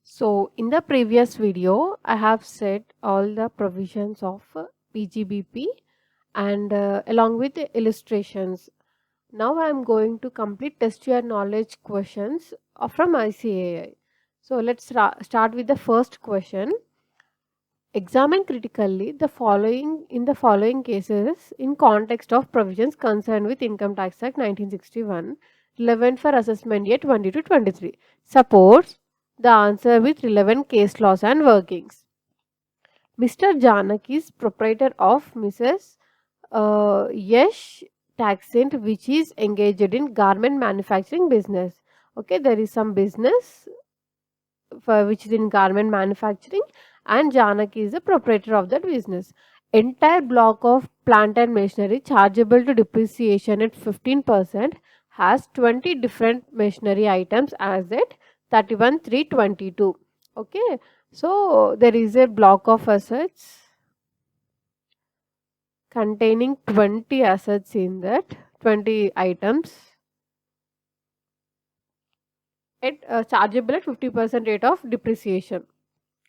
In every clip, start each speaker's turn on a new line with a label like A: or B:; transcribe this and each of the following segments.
A: So in the previous video, I have said all the provisions of PGBP and along with the illustrations. Now I am going to complete test your knowledge questions from ICAI. So let's start with the first question. Examine critically the following cases in context of provisions concerned with Income Tax Act 1961, relevant for assessment year 20 to 23. Suppose the answer with relevant case laws and workings. Mr. Janak is proprietor of Mrs. Yash Taxent, which is engaged in garment manufacturing business. Okay, there is some business for which is in garment manufacturing, and Janak is the proprietor of that business. Entire block of plant and machinery chargeable to depreciation at 15% has 20 different machinery items as at 31/3/22. Okay, so there is a block of assets containing 20 assets in that, 20 items at chargeable at 50% rate of depreciation.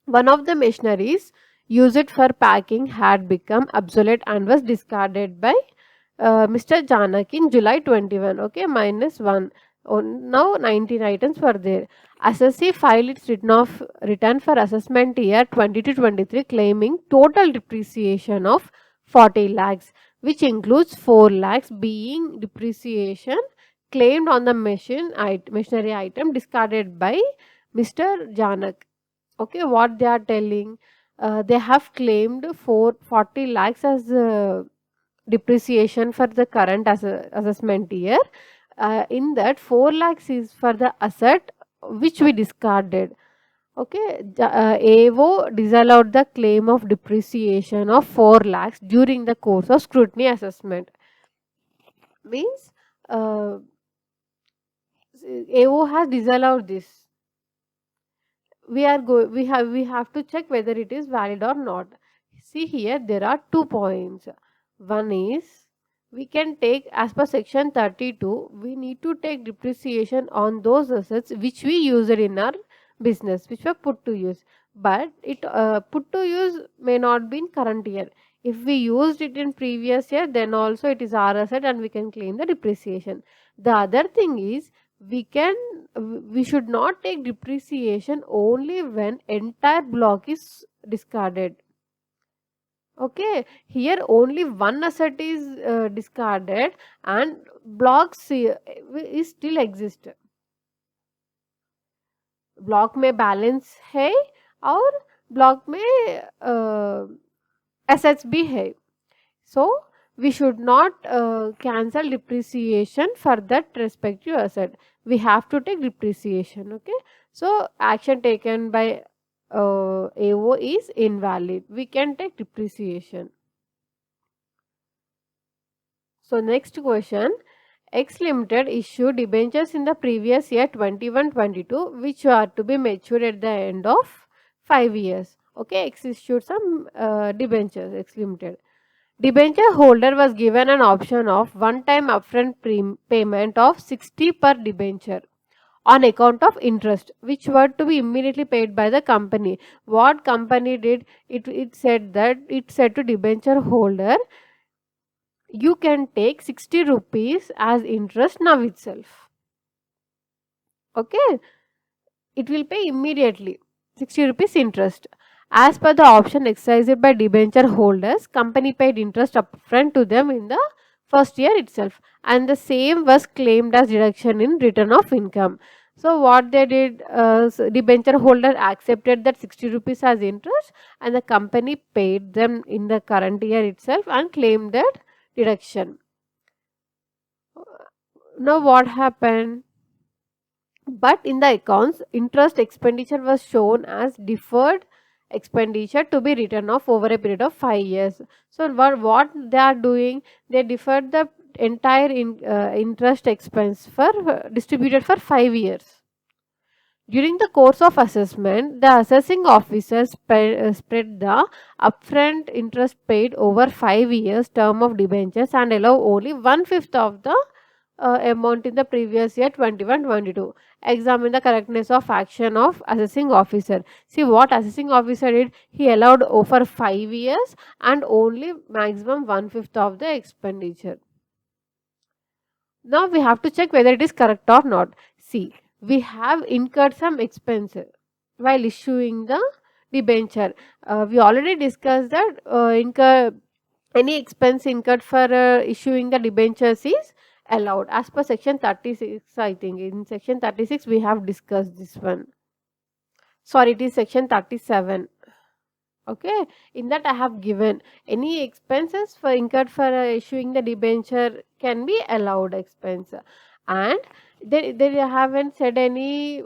A: One of the machineries used for packing had become obsolete and was discarded by Mr. Janak in July 21. Okay, minus 1. Oh, now 19 items were there. Assessee filed its return for assessment year 20 to 23, claiming total depreciation of 40 lakhs, which includes 4 lakhs being depreciation claimed on the machinery item discarded by Mr. Janak. Okay, what they are telling, they have claimed 40 lakhs as depreciation for the current assessment year. In that 4 lakhs is for the asset which we discarded. Okay, AO disallowed the claim of depreciation of 4 lakhs during the course of scrutiny assessment. Means AO has disallowed this. We have to check whether it is valid or not. See, here there are 2 points. One is, we can take, as per section 32, we need to take depreciation on those assets which we used in our business, which were put to use, but it put to use may not be in current year. If we used it in previous year, then also it is our asset and we can claim the depreciation. The other thing is, we should not take depreciation only when entire block is discarded. Okay, here only one asset is discarded and blocks is still exist. Block may balance hai or block may assets be hai. So we should not cancel depreciation for that respective asset. We have to take depreciation. Okay, so action taken by AO is invalid. We can take depreciation. So next question, X Limited issued debentures in the previous year 21-22, which are to be matured at the end of 5 years. Okay, X issued some debentures, X Limited. Debenture holder was given an option of one-time upfront payment of 60 per debenture on account of interest, which were to be immediately paid by the company. What company did? It said to debenture holder, you can take 60 rupees as interest now itself. Okay, it will pay immediately 60 rupees interest. As per the option exercised by debenture holders, company paid interest upfront to them in the first year itself, and the same was claimed as deduction in return of income. So what they did, debenture holder accepted that 60 rupees as interest and the company paid them in the current year itself and claimed that deduction. Now what happened? But in the accounts, interest expenditure was shown as deferred expenditure to be written off over a period of 5 years. So what they are doing, they deferred the entire interest expense for distributed for 5 years. During the course of assessment, the assessing officer spread the upfront interest paid over 5 years term of debentures and allow only 1/5 of the amount in the previous year 21-22. Examine the correctness of action of assessing officer. See what assessing officer did, he allowed over 5 years and only maximum 1/5 of the expenditure. Now we have to check whether it is correct or not. See, we have incurred some expense while issuing the debenture. We already discussed that any expense incurred for issuing the debentures is allowed as per section 36. I think in section 36 we have discussed this one. Sorry, it is section 37. Okay, in that I have given any expenses for incurred for issuing the debenture can be allowed expense, and they haven't said any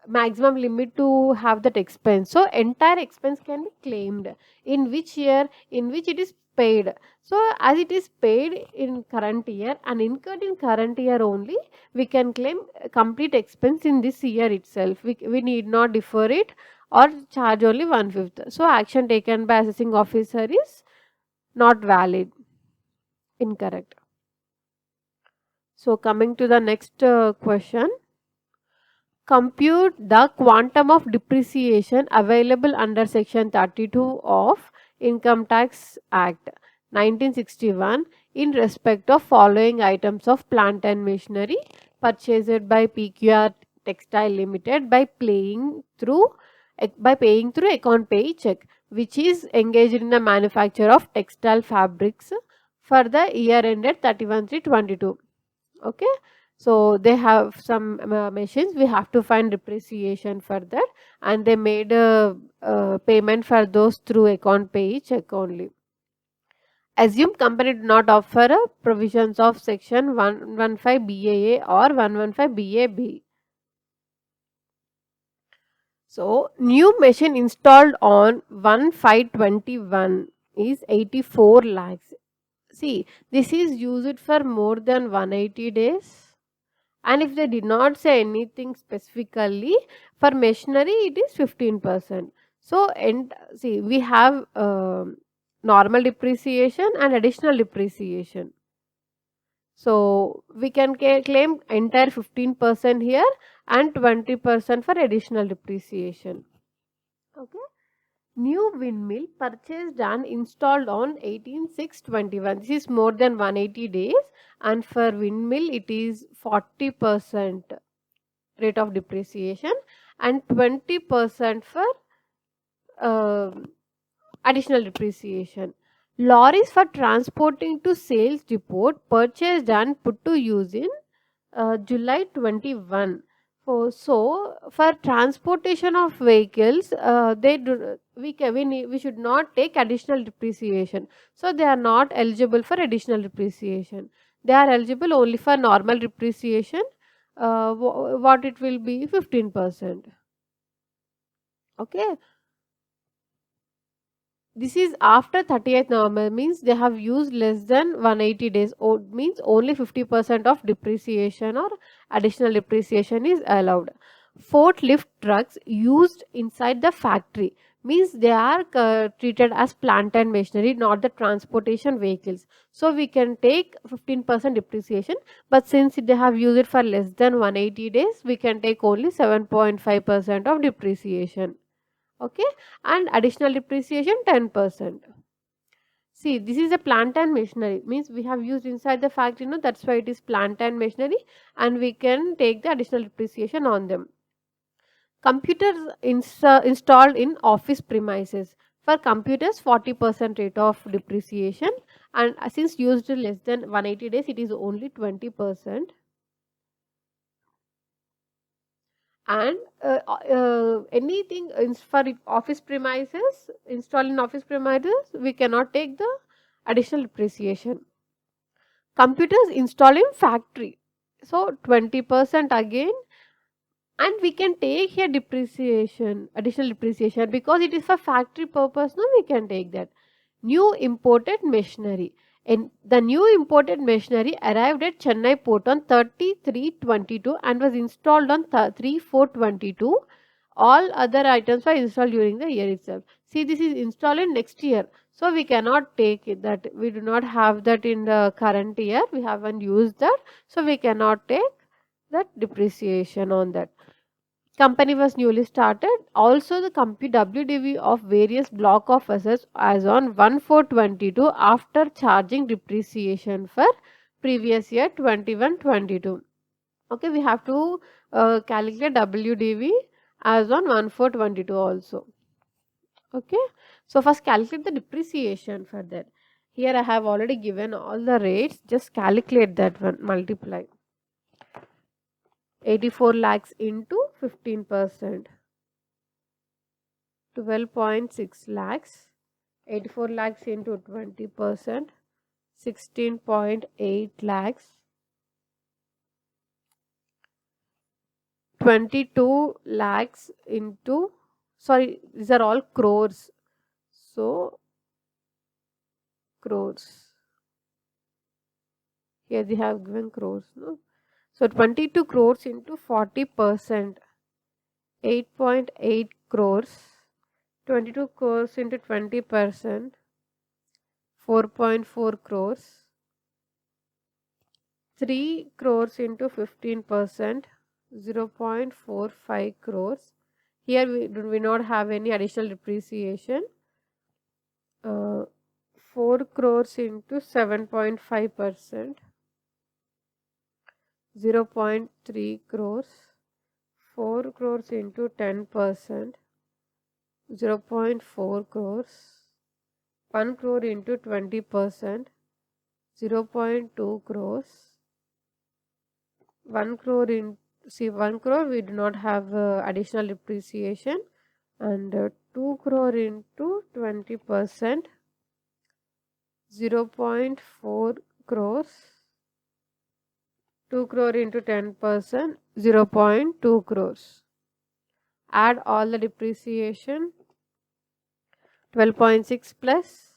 A: maximum limit to have that expense. So entire expense can be claimed in which year in which it is paid. So as it is paid in current year and incurred in current year only, we can claim complete expense in this year itself. We need not defer it or charge only 1/5. So action taken by assessing officer is not valid, incorrect. So coming to the next question, compute the quantum of depreciation available under section 32 of Income Tax Act 1961 in respect of following items of plant and machinery purchased by PQR Textile Limited by paying through account pay check, which is engaged in the manufacture of textile fabrics for the year ended 31/3/22. Okay, so they have some machines, we have to find depreciation for that, and they made a payment for those through account pay check only. Assume company do not offer provisions of section 115 BAA or 115 BAB. So new machine installed on 1/5/21 is 84 lakhs. See, this is used for more than 180 days. And if they did not say anything specifically, for machinery it is 15%. So, and see, we have normal depreciation and additional depreciation. So, we can claim entire 15% here and 20% for additional depreciation. Okay. New windmill purchased and installed on 18/6/21. This is more than 180 days, and for windmill it is 40% rate of depreciation and 20% for uh, additional depreciation. Lorries for transporting to sales depot purchased and put to use in July 21. For transportation of vehicles, we should not take additional depreciation. So they are not eligible for additional depreciation. They are eligible only for normal depreciation. What it will be 15%. Okay. This is after 30th November, means they have used less than 180 days, means only 50% of depreciation or additional depreciation is allowed. Forklift trucks used inside the factory, means they are treated as plant and machinery, not the transportation vehicles. So we can take 15% depreciation, but since they have used it for less than 180 days, we can take only 7.5% of depreciation. Okay, and additional depreciation 10%. See, this is a plant and machinery, means we have used inside the factory, that's why it is plant and machinery, and we can take the additional depreciation on them. Computers installed in office premises. For computers, 40% rate of depreciation, and since used less than 180 days, it is only 20%. And anything for office premises, installed in office premises, we cannot take the additional depreciation. Computers installed in factory, so 20% again, and we can take here depreciation, additional depreciation, because it is for factory purpose. No, we can take that. New imported machinery. And the new imported machinery arrived at Chennai port on 30/3/22 and was installed on 3/4/22. All other items were installed during the year itself. See, this is installed in next year. So we cannot take it, that we do not have that in the current year, we haven't used that, so we cannot take that depreciation on that. Company was newly started. Also the WDV of various block of assets as on 1/4/22 after charging depreciation for previous year 21/22. Okay, we have to calculate WDV as on 1/4/22 also. Okay, so first calculate the depreciation for that. Here I have already given all the rates, just calculate that one, multiply 84 lakhs into 15%, 12.6 lakhs, 84 lakhs into 20%, 16.8 lakhs, 22 lakhs into, sorry, these are all crores, so crores, here they have given crores, no? So 22 crores into 40%, 8.8 crores, 22 crores into 20%, 4.4 crores, 3 crores into 15%, 0.45 crores. Here we do not have any additional depreciation. 4 crores into 7.5%, 0.3 crores, 4 crores into 10%, 0.4 crores, 1 crore into 20%, 0.2 crores, 1 crore in, see 1 crore we do not have additional depreciation, and 2 crore into 20%, 0.4 crores, 2 crore into 10%, 0.2 crores. Add all the depreciation, 12.6 plus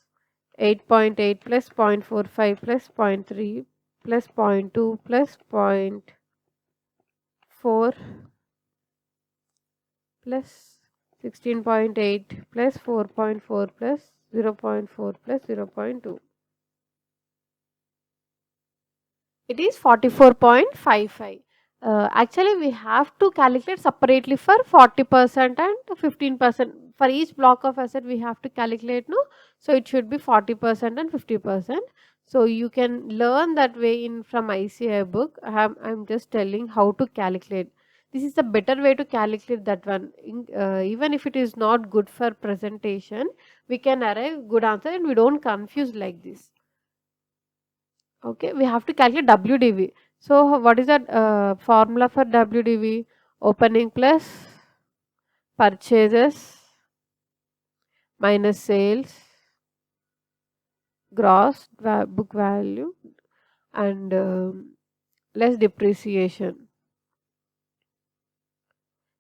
A: 8.8 plus 0.45 plus 0.3 plus 0.2 plus 0.4 plus 16.8 plus 4.4 plus 0.4 plus 0.2. It is 44.55. Actually, we have to calculate separately for 40% and 15%. For each block of asset, we have to calculate, no? So it should be 40% and 50%. So you can learn that way in from ICAI book. I'm just telling how to calculate. This is a better way to calculate that one. Even if it is not good for presentation, we can arrive good answer and we don't confuse like this. Okay, we have to calculate WDV. So what is that formula for WDV? Opening plus purchases minus sales, gross book value, and less depreciation.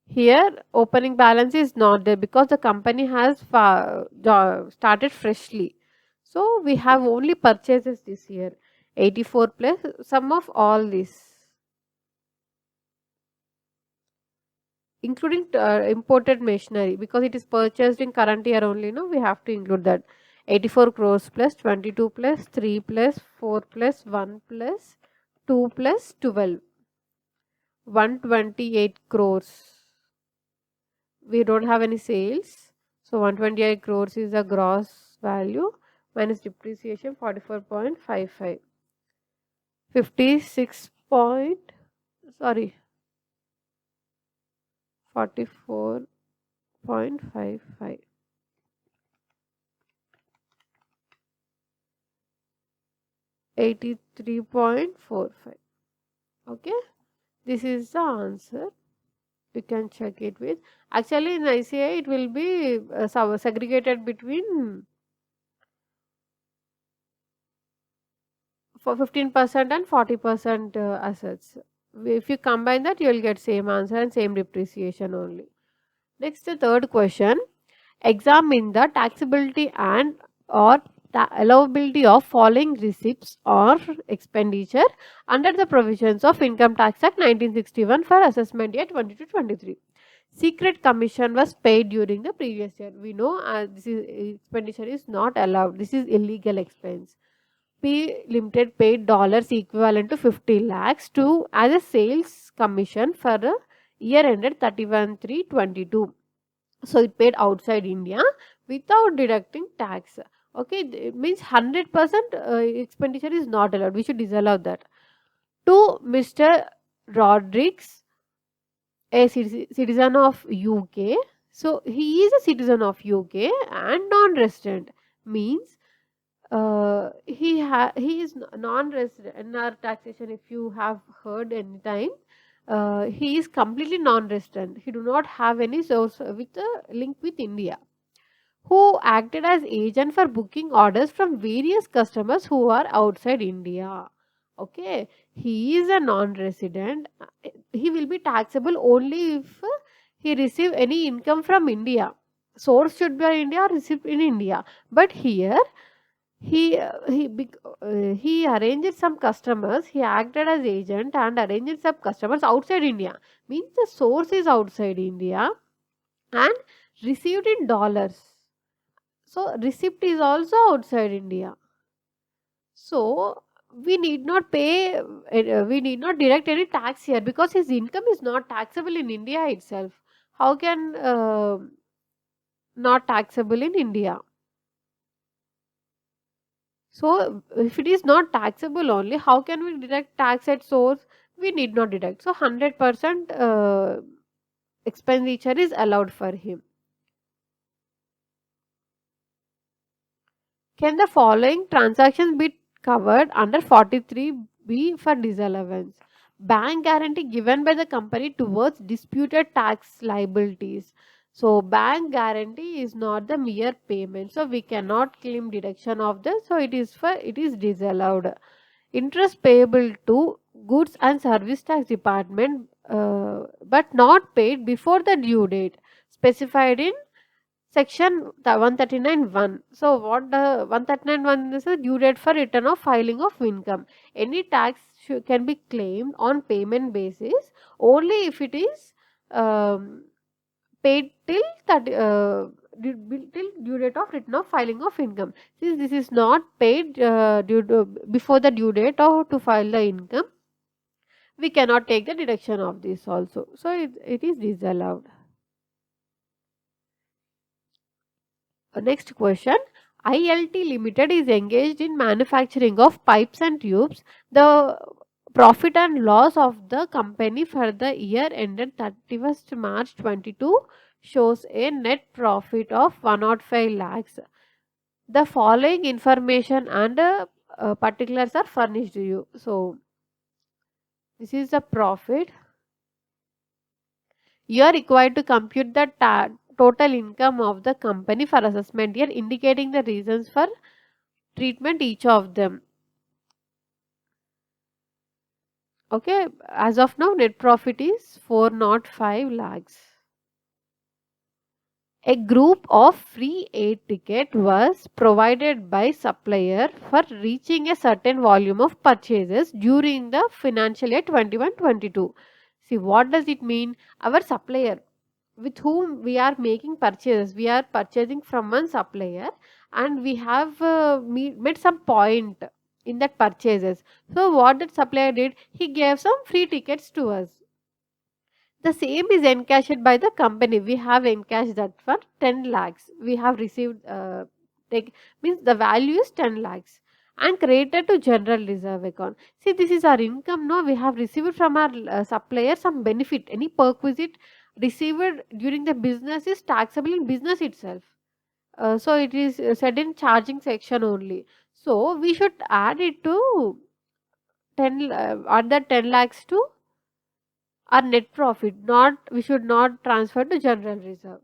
A: Here opening balance is not there because the company has started freshly. So we have only purchases this year, 84 plus sum of all this, including imported machinery, because it is purchased in current year only, no, we have to include that. 84 crores plus 22 plus 3 plus 4 plus 1 plus 2 plus 12, 128 crores. We don't have any sales, so 128 crores is the gross value minus depreciation 44.55, 56 point, sorry, 44.55, 83.45. Okay, this is the answer. You can check it with. Actually, in ICAI, it will be segregated between for 15% and 40% assets. If you combine that, you will get same answer and same depreciation only. Next, the third question. Examine the taxability and or allowability of following receipts or expenditure under the provisions of Income Tax Act 1961 for assessment year 22-23. secret commission was paid during the previous year. We know this is expenditure is not allowed. This is illegal expense. P Limited paid dollars equivalent to 50 lakhs to as a sales commission for the year ended 31/3/22. So it paid outside India without deducting tax. Okay, it means 100% expenditure is not allowed. We should disallow that. To Mr. Rodriguez, a citizen of UK. So he is a citizen of UK and non-resident. Means he is non-resident in our taxation. If you have heard any time, he is completely non-resident. He do not have any source with a link with India, who acted as agent for booking orders from various customers who are outside India. Okay, he is a non-resident. He will be taxable only if he receive any income from India. Source should be India or received in India. But here he arranged some customers. He acted as agent and arranged some customers outside India. Means the source is outside India and received in dollars. So receipt is also outside India. So we need not pay, we need not deduct any tax here because his income is not taxable in India itself. How can not taxable in India? So if it is not taxable only, how can we deduct tax at source? We need not deduct. So 100% expenditure is allowed for him. Can the following transactions be covered under 43B for disallowance? Bank guarantee given by the company towards disputed tax liabilities. So bank guarantee is not the mere payment. So we cannot claim deduction of this. So it is disallowed. Interest payable to goods and service tax department but not paid before the due date specified in Section 139(1). So what the 139(1) is a due date for return of filing of income. Any tax can be claimed on payment basis only if it is paid till till due date of return of filing of income. Since this is not paid before the due date or to file the income, we cannot take the deduction of this also. So it is disallowed. Next question. ILT Limited is engaged in manufacturing of pipes and tubes. The profit and loss of the company for the year ended 31st March 22 shows a net profit of 105 lakhs. The following information and particulars are furnished to you. So, this is the profit. You are required to compute the total income of the company for assessment year, indicating the reasons for treatment each of them. Okay, as of now net profit is 405 lakhs. A group of free aid ticket was provided by supplier for reaching a certain volume of purchases during the financial year 21-22. See, what does it mean? Our supplier with whom we are making purchases, we are purchasing from one supplier and we have made some point in that purchases. So what that supplier did, he gave some free tickets to us. The same is encashed by the company. We have encashed that for 10 lakhs. We have received, means the value is 10 lakhs and credited to general reserve account. See, this is our income. No, we have received from our supplier some benefit. Any perquisite received during the business is taxable in business itself. So it is said in charging section only. So we should add it to 10, add that 10 lakhs to our net profit. Not we should not transfer to general reserve.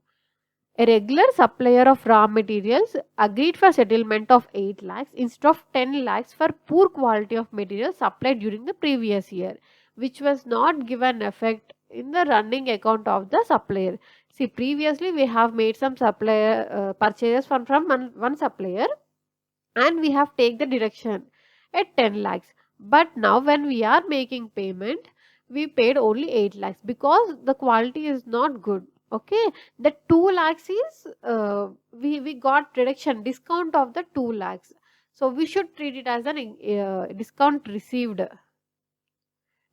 A: A regular supplier of raw materials agreed for settlement of 8 lakhs instead of 10 lakhs for poor quality of materials supplied during the previous year, which was not given effect in the running account of the supplier. See, previously we have made some supplier purchases from one supplier and we have take the deduction at 10 lakhs. But now when we are making payment, we paid only 8 lakhs because the quality is not good. Okay, the 2 lakhs is we got reduction discount of the 2 lakhs, so we should treat it as an discount received.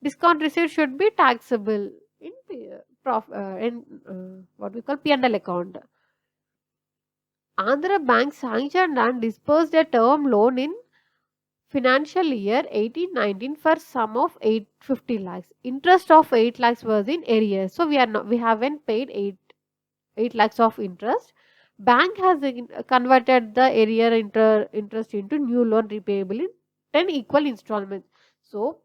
A: Discount received should be taxable in what we call P&L account. Andhra Bank sanctioned and disbursed a term loan in financial year 18-19 for sum of 850 lakhs. Interest of 8 lakhs was in arrears, so we haven't paid 8 lakhs of interest. Bank has converted the interest into new loan repayable in 10 equal installments. So,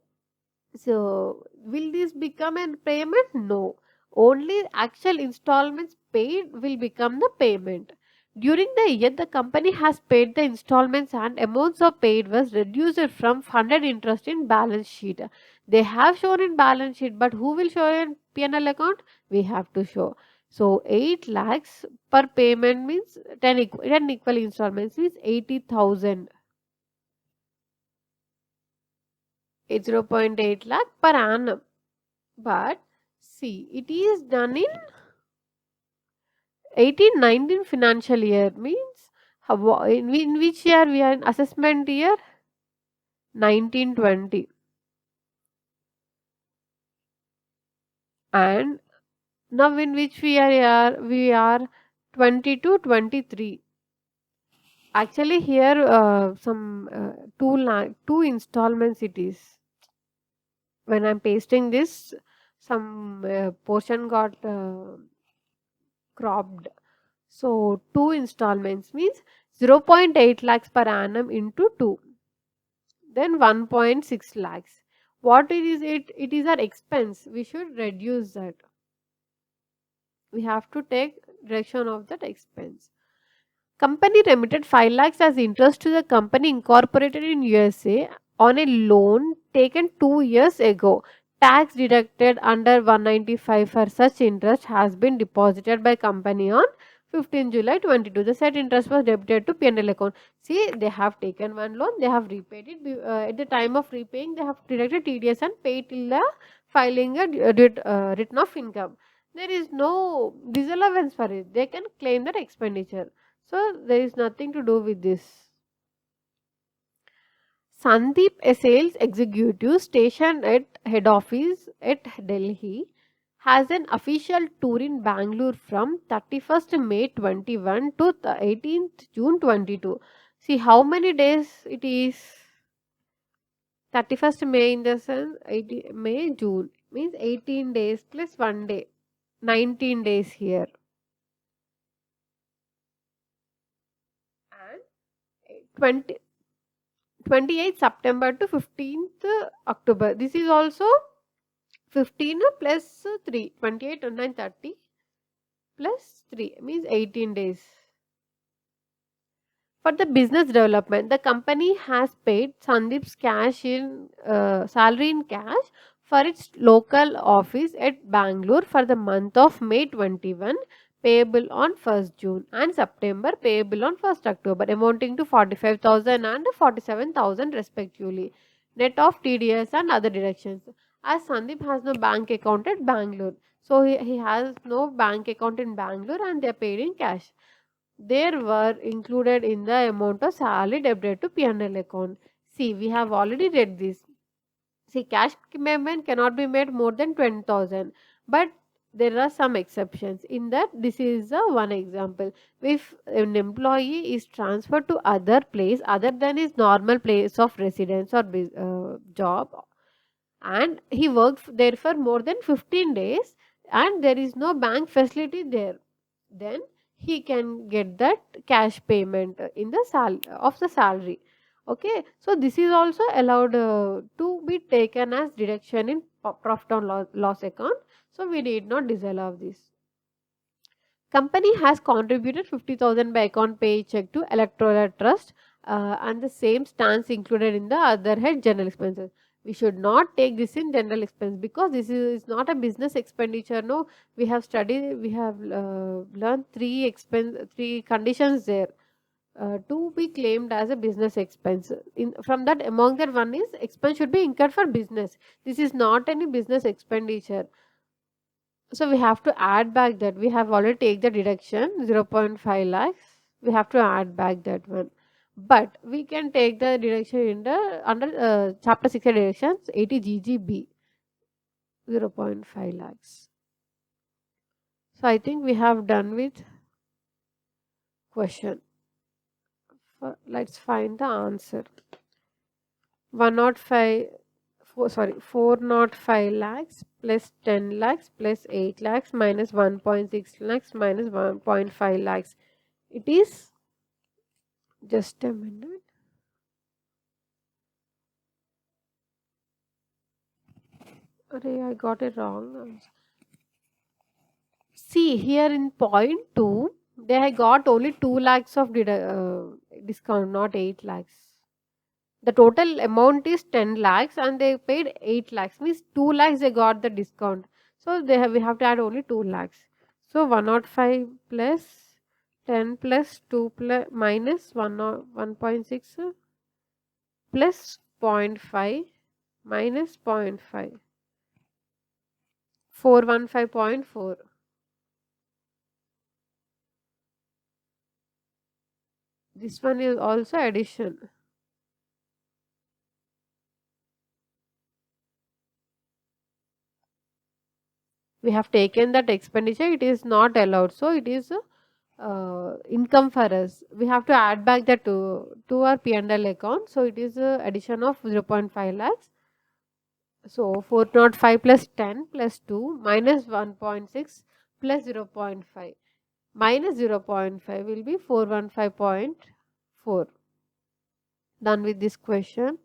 A: will this become a payment? No. Only actual installments paid will become the payment. During the year, the company has paid the installments and amounts of paid was reduced from funded interest in balance sheet. They have shown in balance sheet, but who will show in P&L account? We have to show. So, 8 lakhs per payment means 10 equal installments means 80,000. It's 0.8 lakh per annum. But see, it is done in 18-19 financial year means in which year we are in assessment year 19-20, and now in which we are 22-23. Actually here some two installments it is. When I'm pasting this, some portion got cropped. So 2 installments means 0.8 lakhs per annum into 2, then 1.6 lakhs. What it is it? It is our expense. We should reduce that. We have to take direction of that expense. Company remitted 5 lakhs as interest to the company incorporated in USA on a loan taken 2 years ago. Tax deducted under 195 for such interest has been deposited by company on 15 July 22. The said interest was debited to P&L account. See, they have taken one loan, they have repaid it. At the time of repaying, they have deducted TDS and paid till the filing a written of income. There is no disallowance for it. They can claim that expenditure. So there is nothing to do with this. Sandeep, a sales executive stationed at head office at Delhi, has an official tour in Bangalore from 31st May 21 to 18th June 22. See how many days it is. 31st May in the sense 18 May June means 18 days plus 1 day, 19 days here. And 20 28th September to 15th October. This is also 15 plus 3, 28, 29, 30 plus 3 means 18 days. For the business development, the company has paid Sandeep's salary in cash for its local office at Bangalore for the month of May 21, payable on 1st June, and September payable on 1st October, amounting to 45,000 and 47,000 respectively, net of TDS and other deductions. As Sandeep has no bank account at Bangalore, so he has no bank account in Bangalore and they are paid in cash. There were included in the amount of salary debited to P&L account. See, we have already read this. See, cash payment cannot be made more than 20,000, but there are some exceptions. In that, this is one example. If an employee is transferred to other place other than his normal place of residence or job, and he worked there for more than 15 days, and there is no bank facility there, then he can get that cash payment in the of the salary. Okay, so this is also allowed to be taken as deduction in profit and loss account, so we need not disallow this. Company has contributed 50,000 by account paycheck to electoral trust, and the same stands included in the other head general expenses. We should not take this in general expense because this is not a business expenditure. No, we have studied, we have learned three conditions there to be claimed as a business expense. From that, among that one is expense should be incurred for business. This is not any business expenditure. So we have to add back that. We have already take the deduction 0.5 lakhs. We have to add back that one. But we can take the deduction in the under chapter 6 deductions 80 GGB 0.5 lakhs. So I think we have done with question. Let's find the answer. 105 405 lakhs plus 10 lakhs plus 8 lakhs minus 1.6 lakhs minus 1.5 lakhs. It is, just a minute. Array, I got it wrong. See here in point 2, they got only 2 lakhs of discount, not 8 lakhs. The total amount is 10 lakhs and they paid 8 lakhs, means 2 lakhs they got the discount. So we have to add only 2 lakhs. So 105 plus 10 plus 2 plus minus 1.6 plus 0.5 minus 0.5. 415.4. This one is also addition. We have taken that expenditure, it is not allowed, so it is income for us. We have to add back that to our P&L account, so it is addition of 0.5 lakhs. So 405 plus 10 plus 2 minus 1.6 plus 0.5 minus 0.5 will be 415.4. Done with this question.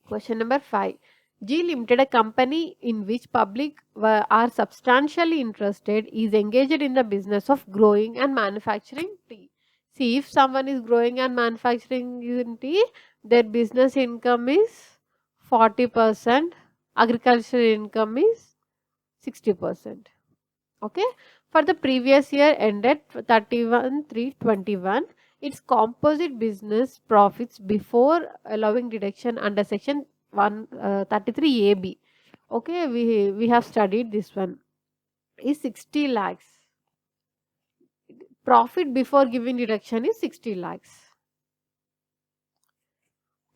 A: Question number 5. G Limited, a company in which public are substantially interested, is engaged in the business of growing and manufacturing tea. See, if someone is growing and manufacturing in tea, their business income is 40%, agricultural income is 60%. Okay, for the previous year ended 31/3/21, its composite business profits before allowing deduction under section 133 AB. Okay, we have studied this one, is 60 lakhs. Profit before giving deduction is 60 lakhs.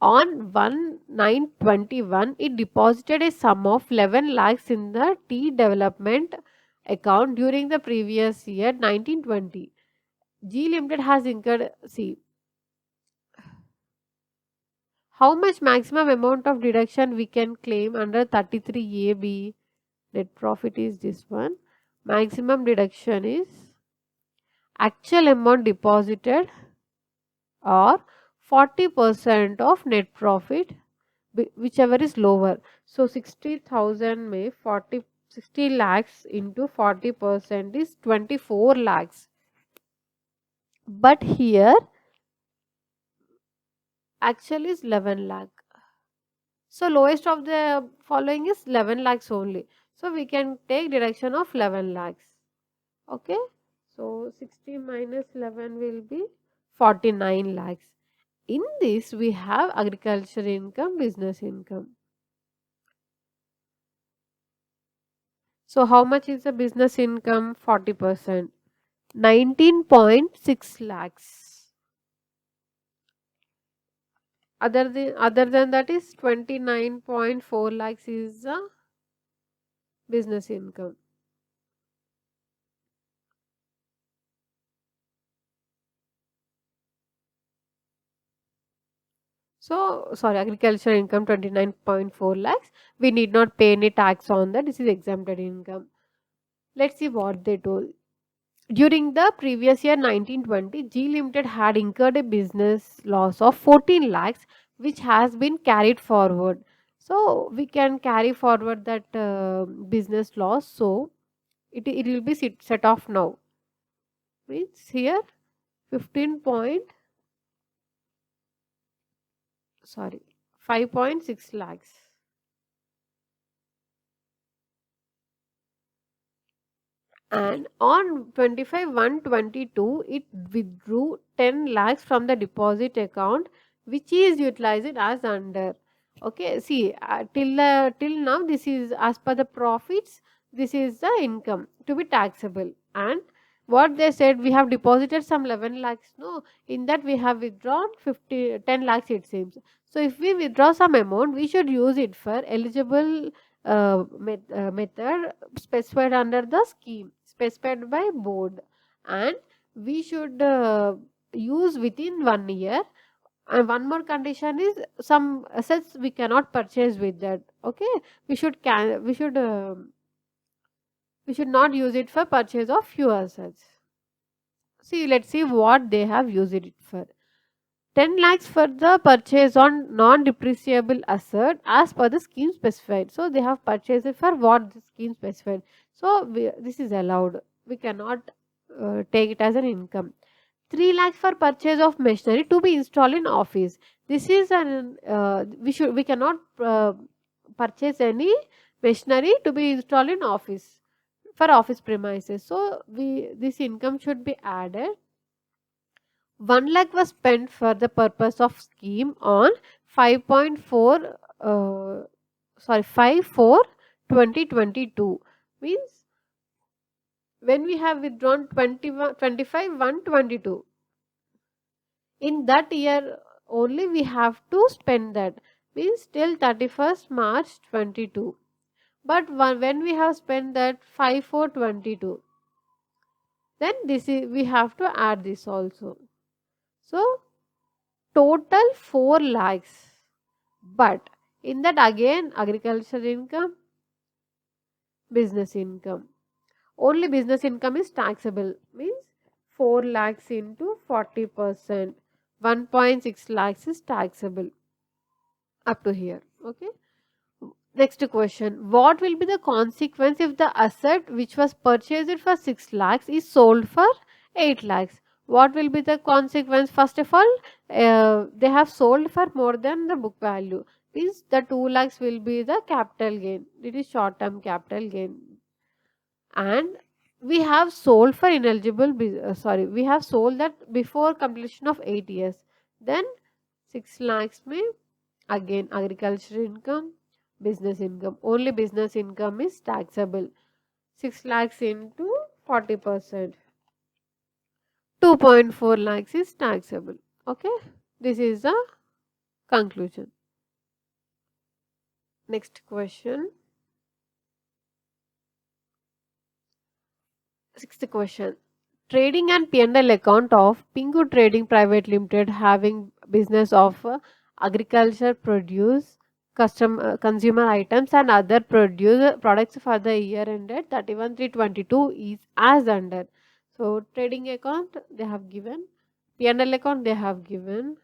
A: On 1/9/21, it deposited a sum of 11 lakhs in the tea development account during the previous year 1920. G Limited has incurred, see, how much maximum amount of deduction we can claim under 33 AB. Net profit is this one. Maximum deduction is actual amount deposited or 40% of net profit, whichever is lower. So 60,000 may 60 lakhs into 40% is 24 lakhs. But here actual is 11 lakh. So lowest of the following is 11 lakhs only. So we can take deduction of 11 lakhs. Okay. So 60 minus 11 will be 49 lakhs. In this we have agriculture income, business income. So how much is the business income? 40%. 19.6 lakhs. Other than that is 29.4 lakhs is the business income. So, sorry, agriculture income 29.4 lakhs. We need not pay any tax on that. This is exempted income. Let's see what they told. During the previous year 1920, G Limited had incurred a business loss of 14 lakhs, which has been carried forward. So, we can carry forward that business loss. So, it will be set off now. Means here 15 point, sorry, 5.6 lakhs. And on 25/1/22, it withdrew 10 lakhs from the deposit account which is utilized as under. Okay, see, till now this is as per the profits, this is the income to be taxable. And what they said, we have deposited some 11 lakhs, no, in that we have withdrawn 10 lakhs it seems. So if we withdraw some amount, we should use it for eligible method specified under the scheme specified by board, and we should use within 1 year. And one more condition is some assets we cannot purchase with that. Okay, we should we should not use it for purchase of few assets. See, let's see what they have used it for. 10 lakhs for the purchase on non-depreciable asset as per the scheme specified. So they have purchased it for what the scheme specified. So this is allowed. We cannot take it as an income. 3 lakhs for purchase of machinery to be installed in office. This is an we cannot purchase any machinery to be installed in office for office premises. So we this income should be added. 1 lakh was spent for the purpose of scheme on 5.4 5/4 2022, means when we have withdrawn 21 25 1 22, in that year only we have to spend that, means till 31st March 22. But when we have spent that 5/4/22, then this is we have to add this also. So total 4 lakhs. But in that again agricultural income, business income. Only business income is taxable, means 4 lakhs into 40%. 1.6 lakhs is taxable up to here. Okay. Next question. What will be the consequence if the asset which was purchased for 6 lakhs is sold for 8 lakhs? What will be the consequence? First of all, they have sold for more than the book value. Means the 2 lakhs will be the capital gain. It is short term capital gain. And we have sold for ineligible, we have sold that before completion of 8 years. Then 6 lakhs may again agriculture income, business income. Only business income is taxable. 6 lakhs into 40%. 2.4 lakhs is taxable. Okay. This is the conclusion. Next question. Sixth question. Trading and P&L account of Pingu Trading Private Limited having business of agriculture produce, consumer items and other produce products for the year ended 31/3/22 is as under. So trading account they have given, P&L account they have given.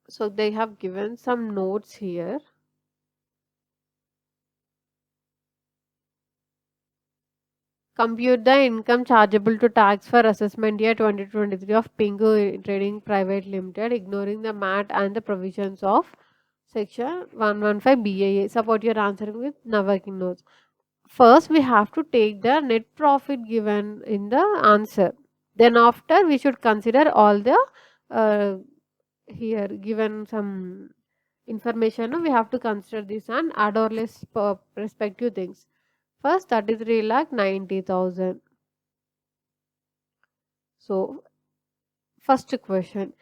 A: So they have given some notes here. Compute the income chargeable to tax for assessment year 2023 of Pingu Trading Private Limited, ignoring the MAT and the provisions of section 115 BAA. Support your answering with now working notes. First, we have to take the net profit given in the answer. Then after, we should consider all the here given some information. We have to consider this and add or less respective things. First, 33,90,000. So, first question.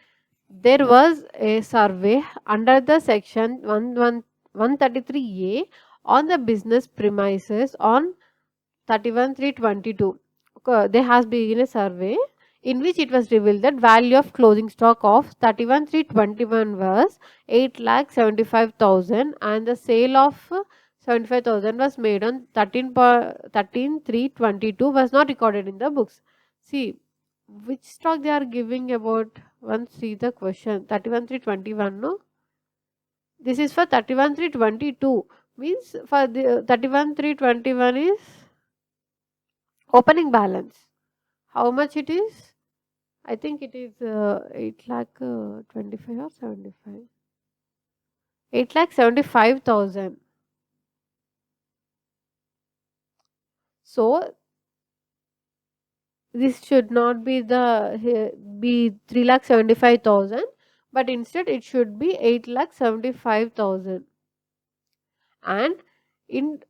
A: There was a survey under the section 133A on the business premises on 31/3/22. There has been a survey in which it was revealed that value of closing stock of 31/3/21 was 8,75,000 and the sale of 75,000 was made on 13/3/22 was not recorded in the books. See, which stock they are giving about, once see the question 31/3/21, no? This is for 31/3/22, means for the 31/3/21 is opening balance. How much it is? I think it is 8 lakh 25 or 75. 8,75,000. So this should not be be 3,75,000, but instead it should be 8,75,000. And in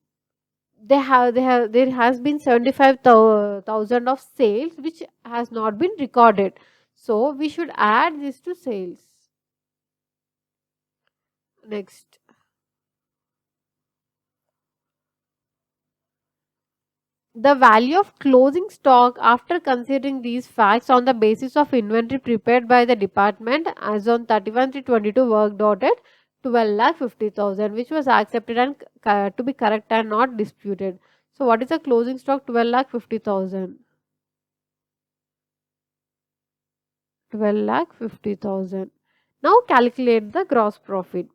A: there has been 75,000 of sales which has not been recorded. So we should add this to sales. Next, the value of closing stock after considering these facts on the basis of inventory prepared by the department as on 31/3/22 worked out at 12,50,000, which was accepted and to be correct and not disputed. So what is the closing stock? 12,50,000. 12,50,000. Now calculate the gross profit.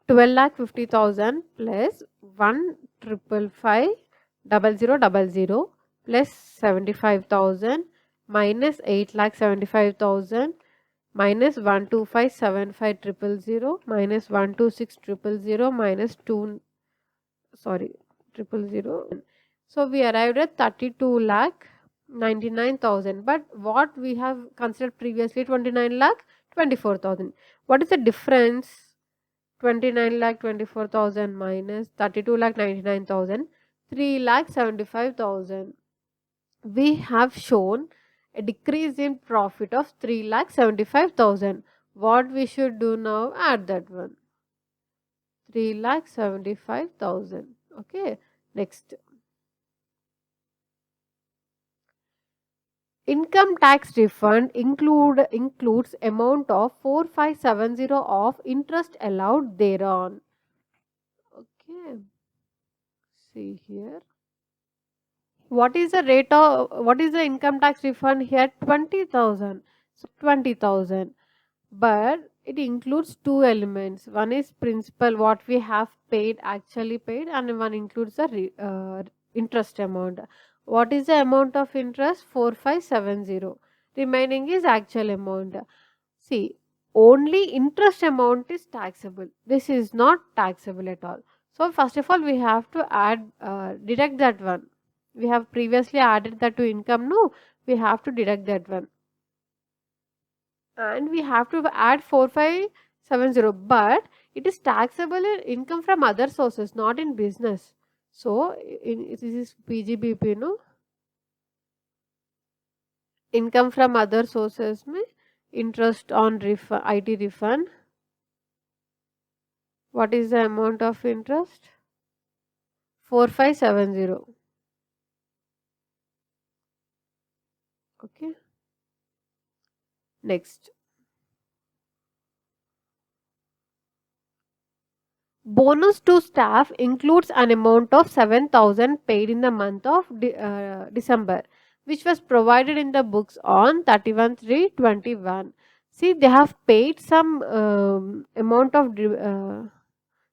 A: 12,50,000 plus 1,555,000 plus 75,000 minus 8,75,000 minus 1,25,75,000 minus 1,26,000 minus 0,000. So we arrived at 32,99,000. But what we have considered previously, 29,24,000. What is the difference? 29,24,000 minus 32,99,000, 3,75,000. We have shown a decrease in profit of 3,75,000. What we should do now? Add that one. 3,75,000. Okay. Next. Income tax refund includes amount of 4,570 of interest allowed thereon. Okay. See here. What is the rate of what is the income tax refund here? 20,000. So 20,000. But it includes two elements. One is principal, what we have paid, actually paid, and one includes the interest amount. What is the amount of interest? 4,570. Remaining is actual amount. See, only interest amount is taxable. This is not taxable at all. So first of all, we have to deduct that one. We have previously added that to income. No, we have to deduct that one. And we have to add 4,570, but it is taxable in income from other sources, not in business. So this is PGBP, no? Income from other sources में interest on IT refund. What is the amount of interest? 4,570. Okay. Next. Bonus to staff includes an amount of 7,000 paid in the month of December, which was provided in the books on 31/3/21. See, they have paid some amount of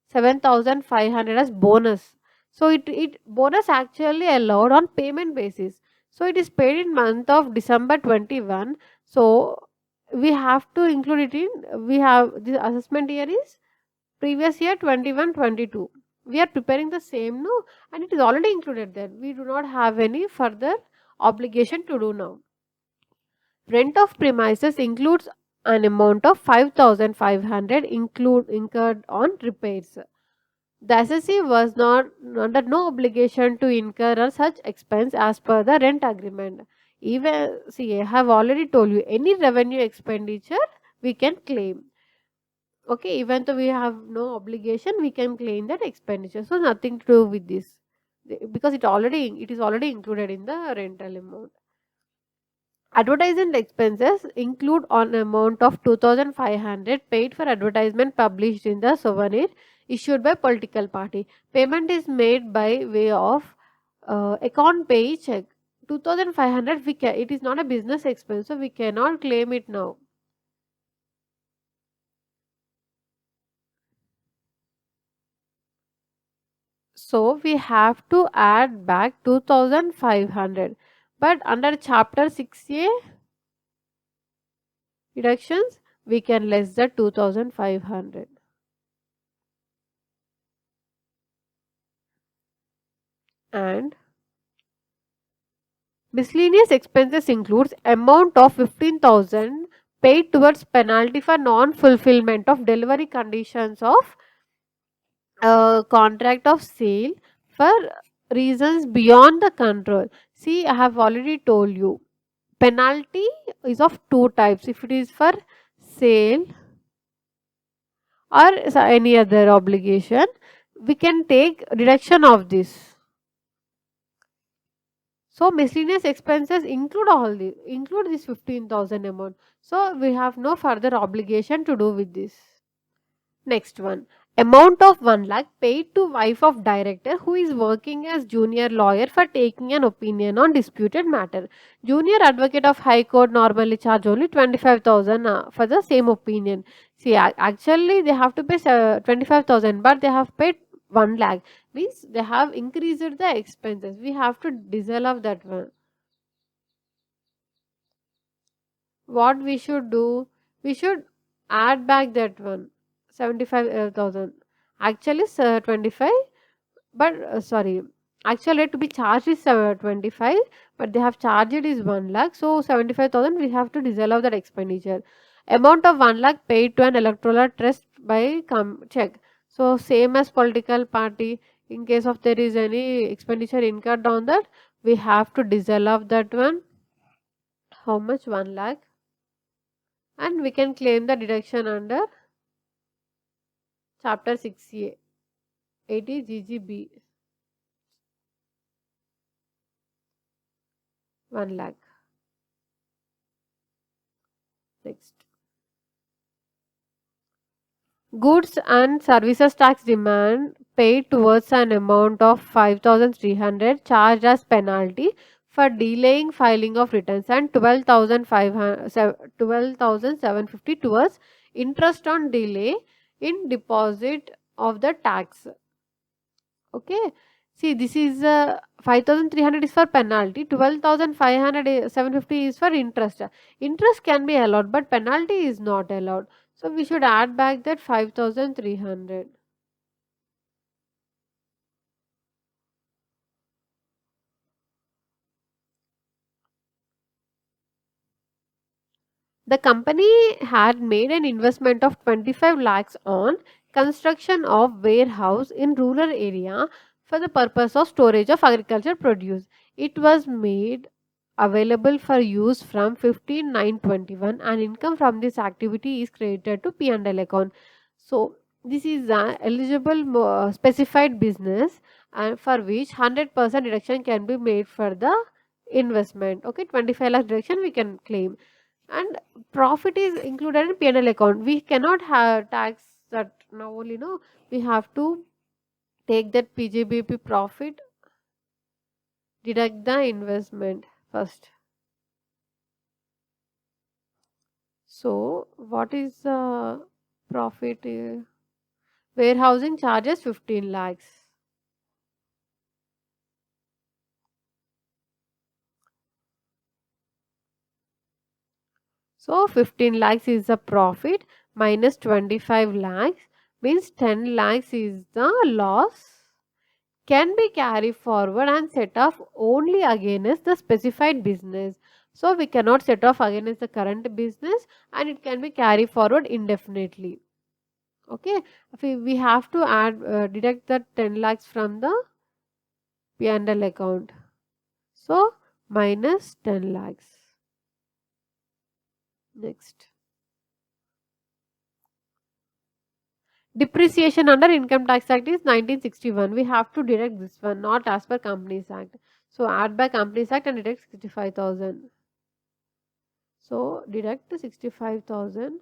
A: 7,500 as bonus. So it bonus actually allowed on payment basis. So it is paid in month of December 21. So we have to include it in, we have the assessment year is previous year 21/22. We are preparing the same, no, and it is already included there. We do not have any further obligation to do now. Rent of premises includes an amount of 5,500 incurred on repairs. The assessee was not under no obligation to incur such expense as per the rent agreement. Even, see, I have already told you, any revenue expenditure we can claim. Okay, even though we have no obligation, we can claim that expenditure. So nothing to do with this, because it is already included in the rental amount. Advertising expenses include an amount of 2,500 paid for advertisement published in the souvenir issued by political party. Payment is made by way of account pay check. 2,500 it is not a business expense, so we cannot claim it now. So we have to add back 2,500. But under chapter 6A deductions, we can less the 2,500. And Miscellaneous expenses includes amount of 15,000 paid towards penalty for non-fulfillment of delivery conditions of contract of sale for reasons beyond the control. See, I have already told you. Penalty is of two types. If it is for sale or any other obligation, we can take deduction of this. So miscellaneous expenses include all the include this 15,000 amount. So we have no further obligation to do with this. Next one. Amount of 1 lakh paid to wife of director who is working as junior lawyer for taking an opinion on disputed matter. Junior advocate of High Court normally charge only 25,000 for the same opinion. See, actually they have to pay 25,000, but they have paid 1 lakh. Means they have increased the expenses. We have to disallow that one. What we should do? We should add back that one. 75,000. Actually, 25, but sorry, actual rate to be charged is 25, but they have charged it is 1 lakh. So 75,000 we have to disallow that expenditure. Amount of 1 lakh paid to an electoral trust by check. So same as political party. In case of there is any expenditure incurred on that, we have to disallow that one. How much? 1 lakh, and we can claim the deduction under chapter 6A. 80 GGB. 1 lakh. Next. Goods and services tax demand paid towards an amount of 5,300 charged as penalty for delaying filing of returns, and 12,750 towards interest on delay in deposit of the tax. Okay. See, this is 5,300 is for penalty, 12,500 750 is for interest. Interest can be allowed, but penalty is not allowed. So we should add back that 5,300. The company had made an investment of 25 lakhs on construction of warehouse in rural area for the purpose of storage of agriculture produce. It was made available for use from 15/9/21, and income from this activity is credited to P&L account. So this is eligible specified business, and for which 100% deduction can be made for the investment. Okay, 25 lakh deduction we can claim, and profit is included in P&L account. We cannot have tax that now only, no, we have to take that PGBP profit, deduct the investment first. So what is the profit? Warehousing charges 15 lakhs. So 15 lakhs is the profit minus 25 lakhs means 10 lakhs is the loss, can be carried forward and set off only against the specified business. So we cannot set off against the current business, and it can be carried forward indefinitely. Okay, we have to add deduct the 10 lakhs from the P&L account. So minus 10 lakhs. Next. Depreciation under Income Tax Act is 1961. We have to deduct this one, not as per Companies Act. So add by Companies Act and deduct 65,000. So deduct 65,000.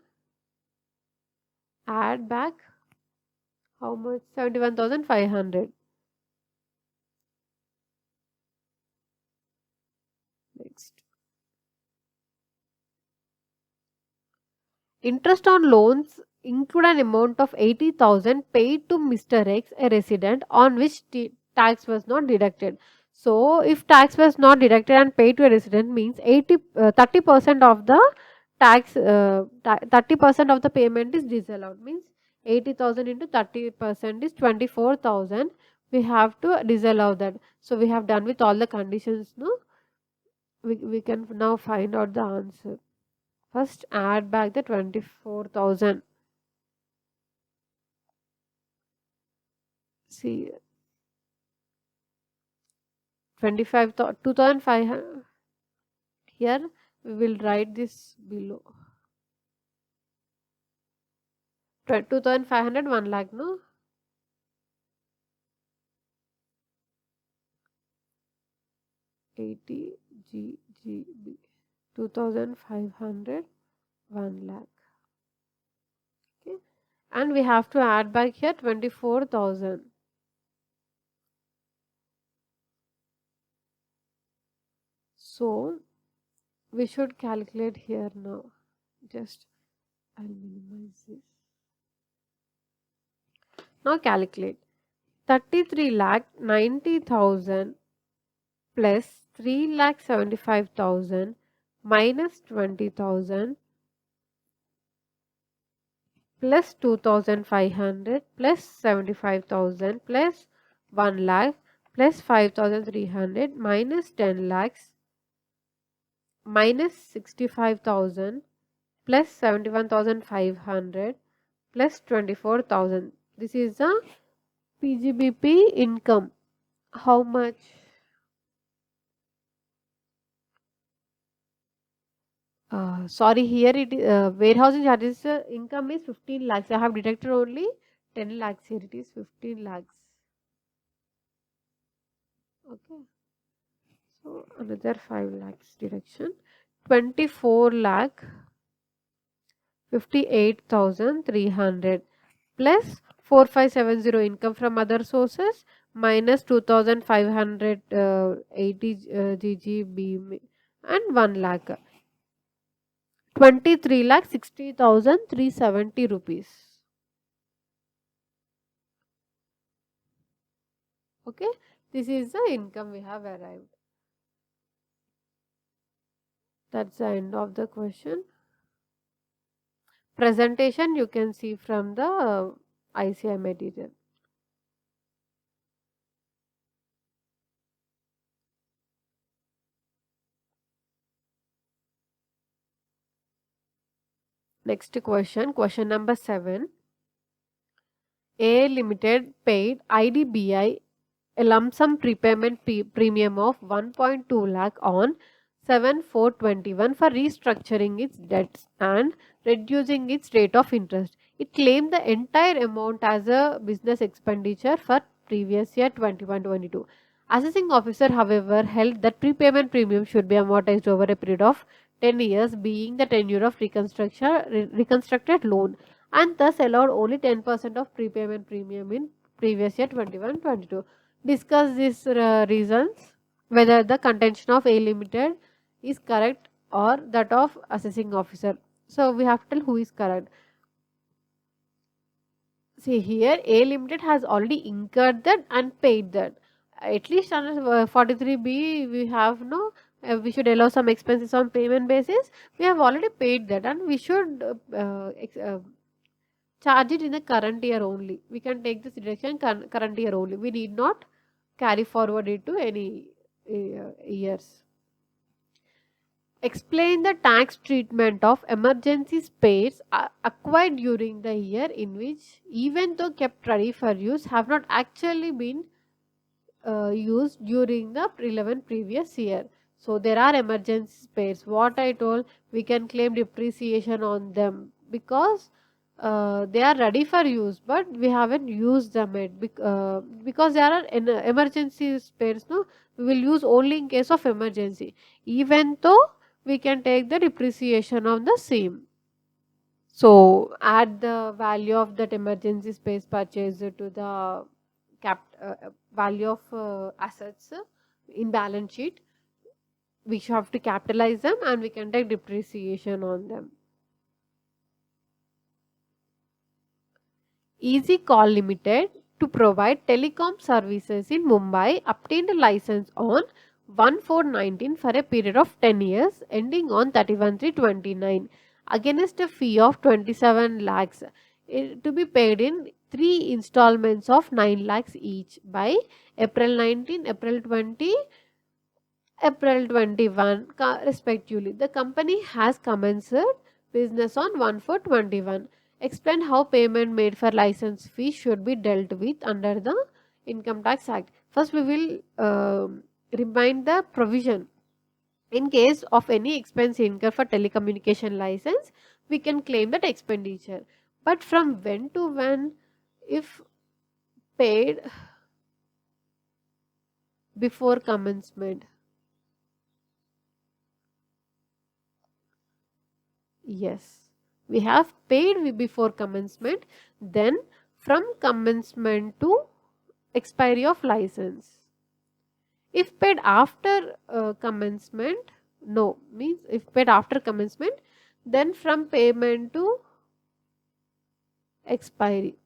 A: Add back how much? 71,500. Next. Interest on loans include an amount of 80,000 paid to Mr. X, a resident, on which tax was not deducted. So, if tax was not deducted and paid to a resident means 30% of the tax, 30% of the payment is disallowed. Means 80,000 into 30% is 24,000. We have to disallow that. So, we have done with all the conditions, no? we can now find out the answer. First add back the 24,000. See, 2,500. Here we will write this below. 2,500, 1 lakh, no? 80 GGB. 2,500, 1 lakh. Okay. And we have to add back here 24,000. So we should calculate here now. Just I'll minimize this. Now calculate 33,90,000 plus 3,75,000 minus 20,000 plus 2,500 plus 75,000 plus 1 lakh plus 5,300 minus 10 lakhs minus 65,000 plus 71,500 plus 24,000. This is the PGBP income. How much? Sorry, here it warehousing charges income is 15 lakhs. I have deducted only 10 lakhs. Here it is 15 lakhs. Okay. So another 5 lakhs deduction. 24 lakh 58,300 plus 4570 income from other sources minus 2,580 GGB and 1 lakh. 23 lakh 60,370 rupees. Okay, this is the income we have arrived. That's the end of the question. Presentation you can see from the ICAI material. Next question, question number 7. A Limited paid IDBI a lump sum prepayment premium of 1.2 lakh on 7/4/21 for restructuring its debts and reducing its rate of interest. It claimed the entire amount as a business expenditure for previous year 21-22. Assessing officer, however, held that prepayment premium should be amortized over a period of 10 years, being the tenure of reconstructed loan, and thus allowed only 10% of prepayment premium in previous year 21-22. Discuss these reasons, whether the contention of A Limited is correct or that of assessing officer. So we have to tell who is correct. See here, A Limited has already incurred that and paid that. At least under 43B we have no, we should allow some expenses on payment basis. We have already paid that and we should charge it in the current year only. We can take this deduction current year only. We need not carry forward it to any years. Explain the tax treatment of emergency spares acquired during the year in which, even though kept ready for use, have not actually been used during the relevant previous year. So there are emergency spares. What I told, we can claim depreciation on them because they are ready for use, but we haven't used them yet because there are emergency spares. No, we will use only in case of emergency, even though we can take the depreciation on the same. So add the value of that emergency space purchase to the value of assets in balance sheet. We have to capitalize them and we can take depreciation on them. Easy Call Limited, to provide telecom services in Mumbai, obtained a license on 1/4/19 for a period of 10 years ending on 31/3/29 against a fee of 27 lakhs to be paid in 3 installments of 9 lakhs each by April 19, April 20 April 21 respectively. The company has commenced business on 1/4/21. Explain how payment made for license fee should be dealt with under the Income Tax Act. First, we will remind the provision. In case of any expense incurred for telecommunication license, we can claim that expenditure. But from when to when, if paid before commencement? Yes, we have paid before commencement, then from commencement to expiry of license. If paid after commencement, no, means if paid after commencement, then from payment to expiry.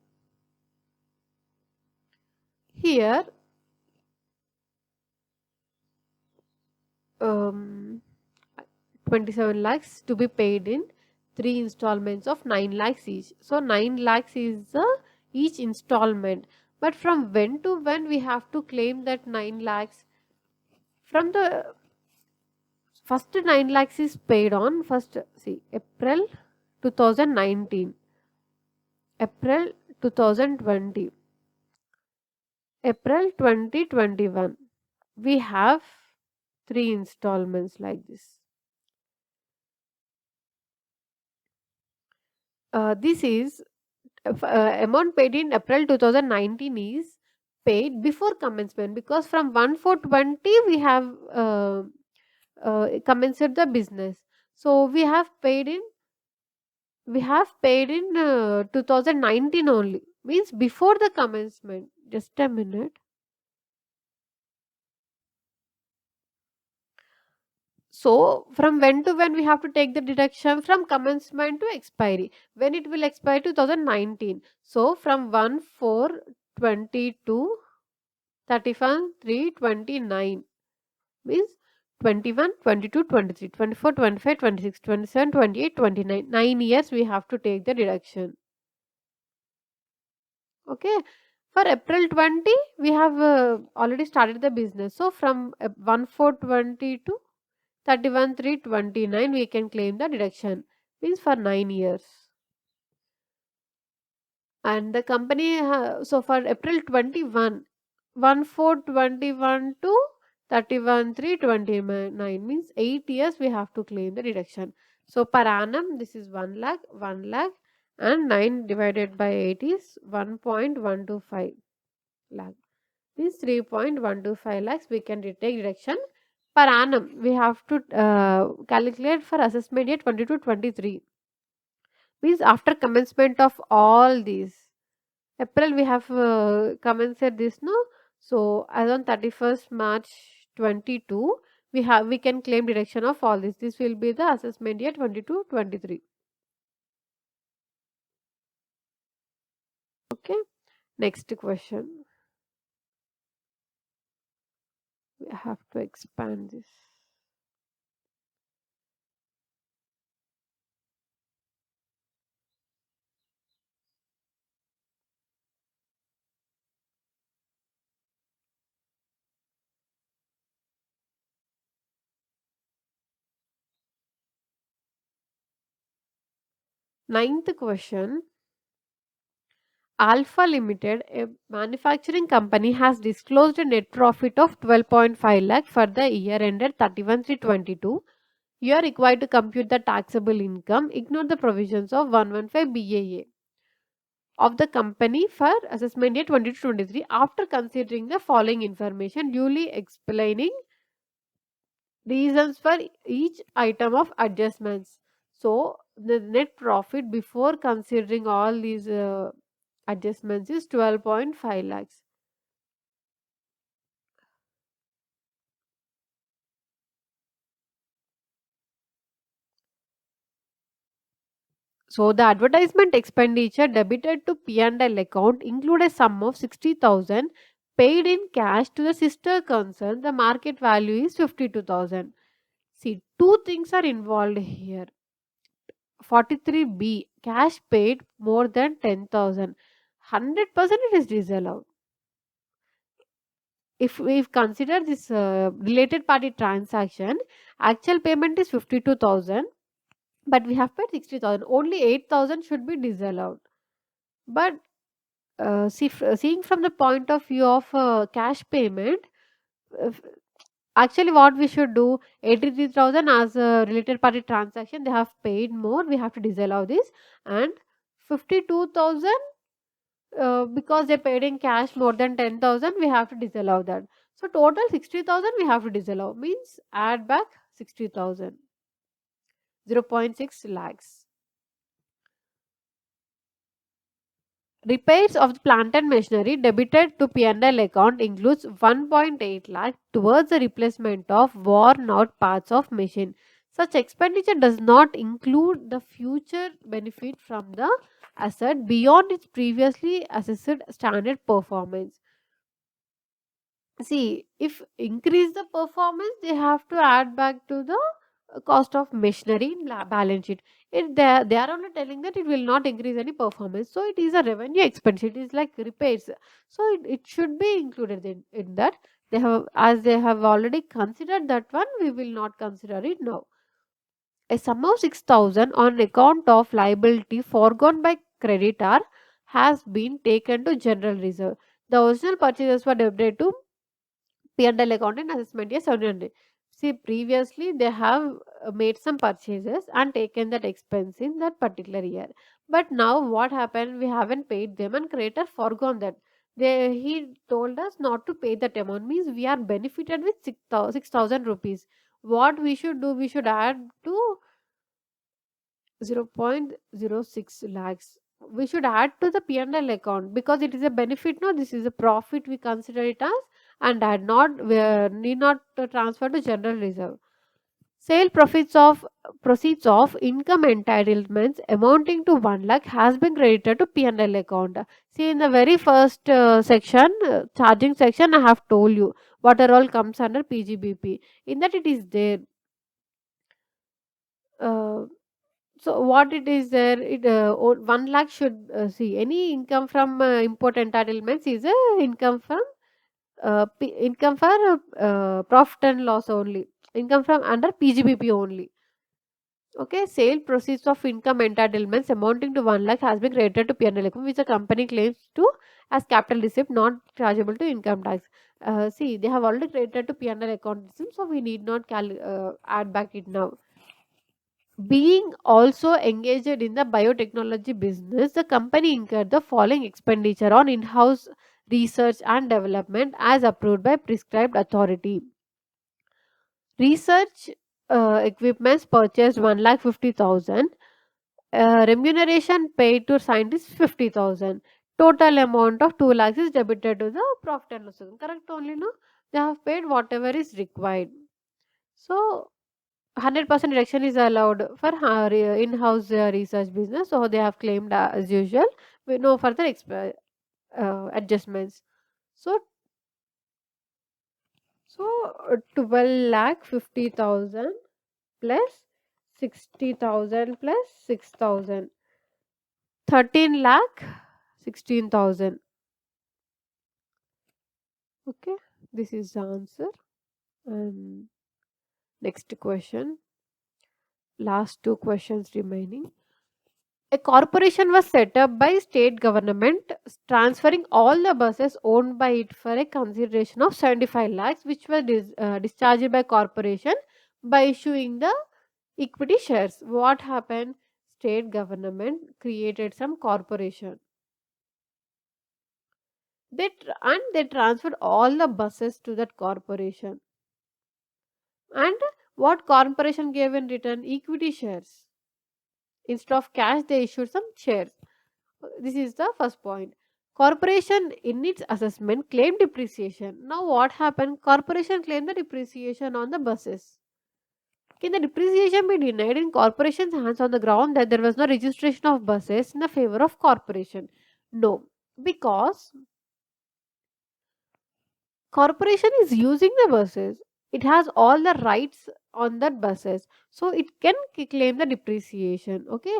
A: Here, um, 27 lakhs to be paid in 3 installments of 9 lakhs each. So 9 lakhs is each installment. But from when to when we have to claim that 9 lakhs? From the first 9 lakhs is paid on first, see, April 2019, April 2020, April 2021. We have 3 installments like this. This is amount paid in April 2019 is paid before commencement, because from 1/4/20 we have commenced the business. So we have paid in 2019 only, means before the commencement. Just a minute. So from when to when we have to take the deduction? From commencement to expiry. When it will expire? 2019. So from 1/4/22, 31/3/29 means 21, 22, 23, 24, 25, 26, 27, 28, 29. 9 years we have to take the deduction. Okay. For April 20, we have already started the business. So from 1/4/20 to 31/3/29 we can claim the deduction. Means for 9 years. And the company, so for April 21, 1/4/21 to 31/3/29 means 8 years we have to claim the deduction. So per annum this is 1 lakh, 1 lakh, and 9 divided by 8 is 1.125 lakh. Means 3.125 lakhs we can take deduction per annum. We have to calculate for assessment year 22-23. Means after commencement of all these. April we have commenced this, no? So as on 31st March 22, we can claim deduction of all this. This will be the assessment year 22-23. Okay. Next question. We have to expand this. Ninth question. Alpha Limited, a manufacturing company, has disclosed a net profit of 12.5 lakh for the year ended 31/3/22. You are required to compute the taxable income. Ignore the provisions of 115 BAA of the company for assessment year 2023 after considering the following information, duly explaining reasons for each item of adjustments. So the net profit before considering all these adjustments is 12.5 lakhs. So the advertisement expenditure debited to P&L account include a sum of 60,000 paid in cash to the sister concern. The market value is 52,000. See, two things are involved here. 43B, cash paid more than 10,000. 100% it is disallowed. if we consider this related party transaction, actual payment is 52,000, but we have paid 60,000. Only 8,000 should be disallowed. But seeing from the point of view of cash payment, uh, actually what we should do, 83,000 as a related party transaction, they have paid more, we have to disallow this. And 52,000, because they paid in cash more than 10,000, we have to disallow that. So total 60,000 we have to disallow, means add back 60,000, 0.6 lakhs. Repairs of the plant and machinery debited to P&L account includes 1.8 lakh towards the replacement of worn out parts of machine. Such expenditure does not include the future benefit from the asset beyond its previously assessed standard performance. See, if increase the performance, they have to add back to the cost of machinery in balance sheet. They are only telling that it will not increase any performance, so it is a revenue expense, it is like repairs, so it should be included in that. They have, as they have already considered that one, we will not consider it now. A sum of 6,000 on account of liability foregone by creditor has been taken to general reserve. The original purchases were debited to P&L account and assessment year 700. See, previously they have made some purchases and taken that expense in that particular year. But now what happened? We haven't paid them and creator forgone that. He told us not to pay that amount, means we are benefited with 6,000 rupees. What we should do? We should add to 0.06 lakhs. We should add to the P&L account because it is a benefit. No, this is a profit. We consider it as, and add not, we need not transfer to general reserve. Sale profits of proceeds of income entitlements amounting to 1 lakh has been credited to P&L account. See, in the very first section, charging section, I have told you what are all comes under PGBP. In that it is there. Uh, So what it is there? 1 lakh should see any income from import entitlements is a income from income for profit and loss only. Income from under PGBP only. Okay, sale proceeds of income entitlements amounting to 1 lakh has been credited to P&L account, which the company claims to as capital receipt, not chargeable to income tax. See, they have already credited to P&L account, so we need not add back it now. Being also engaged in the biotechnology business, the company incurred the following expenditure on in-house research and development as approved by prescribed authority. Research equipments purchased 1,50,000. Remuneration paid to scientists 50,000. Total amount of 2 lakhs is debited to the profit and loss account. Correct only, no? They have paid whatever is required. So 100% reduction is allowed for in-house research business, so they have claimed as usual with no further adjustments. So 12 lakh 50,000 plus 60,000 plus 6,000, 13 lakh 16,000. Okay, this is the answer. And next question, last two questions remaining. A corporation was set up by state government, transferring all the buses owned by it for a consideration of 75 lakhs, which were discharged by corporation by issuing the equity shares. What happened? State government created some corporation. And they transferred all the buses to that corporation. And what corporation gave in return? Equity shares. Instead of cash, they issued some shares. This is the first point. Corporation in its assessment claimed depreciation. Now what happened? Corporation claimed the depreciation on the buses. Can the depreciation be denied in corporation's hands on the ground that there was no registration of buses in the favor of corporation? No, because corporation is using the buses. It has all the rights on that buses, so it can claim the depreciation. Okay,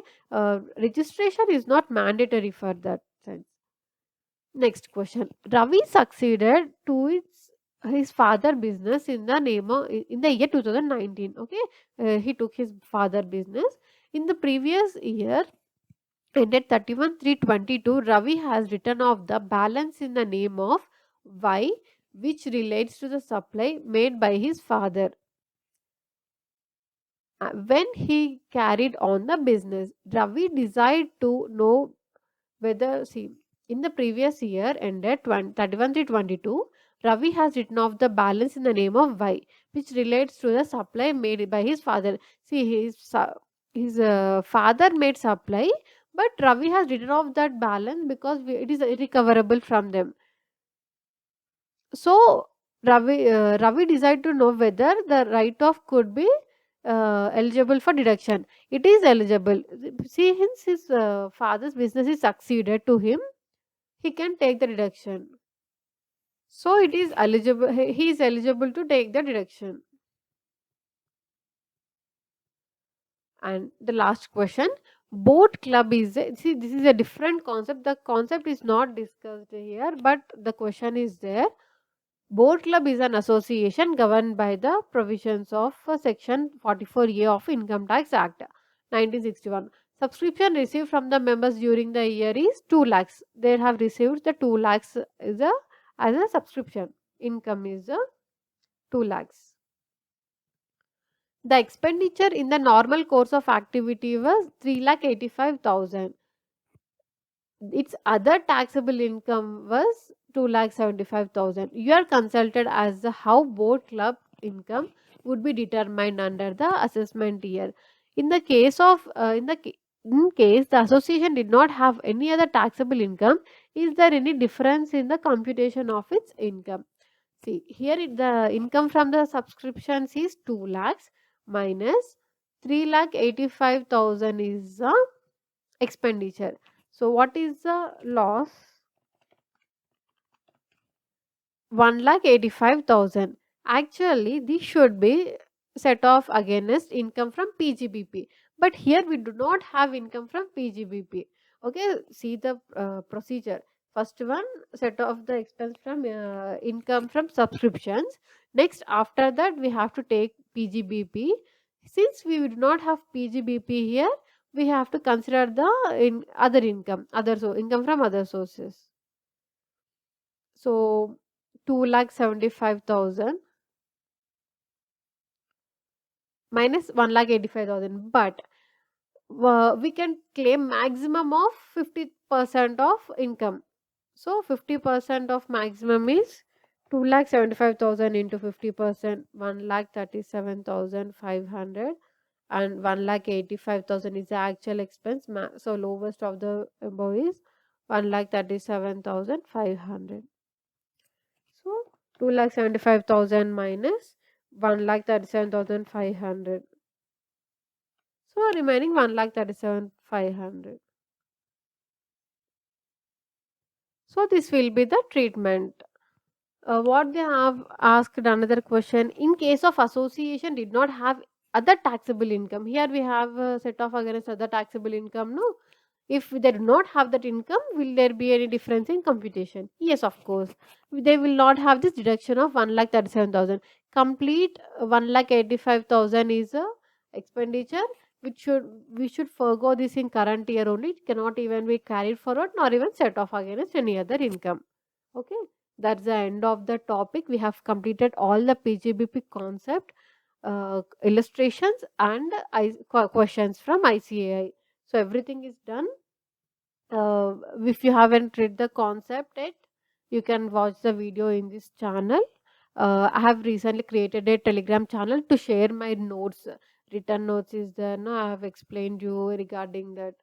A: registration is not mandatory for that sense. Next question. Ravi succeeded to its his father business in the name of in the year 2019. Okay, he took his father business in the previous year ended 31/3/22. Ravi has written off the balance in the name of Y, which relates to the supply made by his father when he carried on the business. Ravi desired to know whether, see, in the previous year ended 31/3/22, Ravi has written off the balance in the name of Y, which relates to the supply made by his father. See, his father made supply, but Ravi has written off that balance because it is irrecoverable from them. So Ravi decided to know whether the write-off could be eligible for deduction. It is eligible. See, hence his father's business is succeeded to him, he can take the deduction. So it is eligible. He is eligible to take the deduction. And the last question, boat club is see, this is a different concept. The concept is not discussed here, but the question is there. Boat club is an association governed by the provisions of Section 44A of Income Tax Act 1961. Subscription received from the members during the year is 2 lakhs. They have received the 2 lakhs is a, as a subscription. Income is 2 lakhs. The expenditure in the normal course of activity was 3,85,000. Its other taxable income was 2,75,000. You are consulted as to how boat club income would be determined under the assessment year. In the case of in case the association did not have any other taxable income, is there any difference in the computation of its income? See, here the income from the subscriptions is 2 lakhs minus 3,85,000 is expenditure. So what is the loss? 1,85,000. Actually, this should be set off against income from PGBP. But here we do not have income from PGBP. Okay, see the procedure. First one, set off the expense from income from subscriptions. Next, after that, we have to take PGBP. Since we do not have PGBP here, we have to consider the other income, income from other sources. So 2,75,000 minus 1,85,000. But we can claim maximum of 50% of income. So 50% of maximum is 2,75,000 into 50%, 1,37,500, and 1,85,000 is the actual expense. So lowest of the above is 1,37,500. So 2,75,000 minus 1,37,500. So remaining 1,37,500. So this will be the treatment. What they have asked another question, in case of association did not have other taxable income. Here we have a set off against other taxable income. No, if they do not have that income, will there be any difference in computation? Yes, of course. They will not have this deduction of 1,37,000. Complete 1,85,000 is a expenditure which we should forego this in current year only. It cannot even be carried forward nor even set off against any other income. Okay, that's the end of the topic. We have completed all the PGBP concept, illustrations and questions from ICAI. So everything is done. If you haven't read the concept yet, you can watch the video in this channel. I have recently created a Telegram channel to share my notes. Written notes is there. No, I have explained you regarding that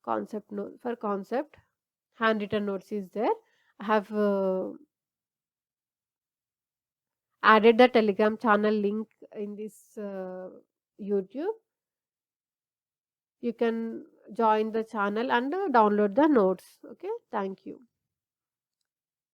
A: concept note for concept. Handwritten notes is there. I have added the Telegram channel link in this YouTube. You can join the channel and download the notes. Okay, thank you.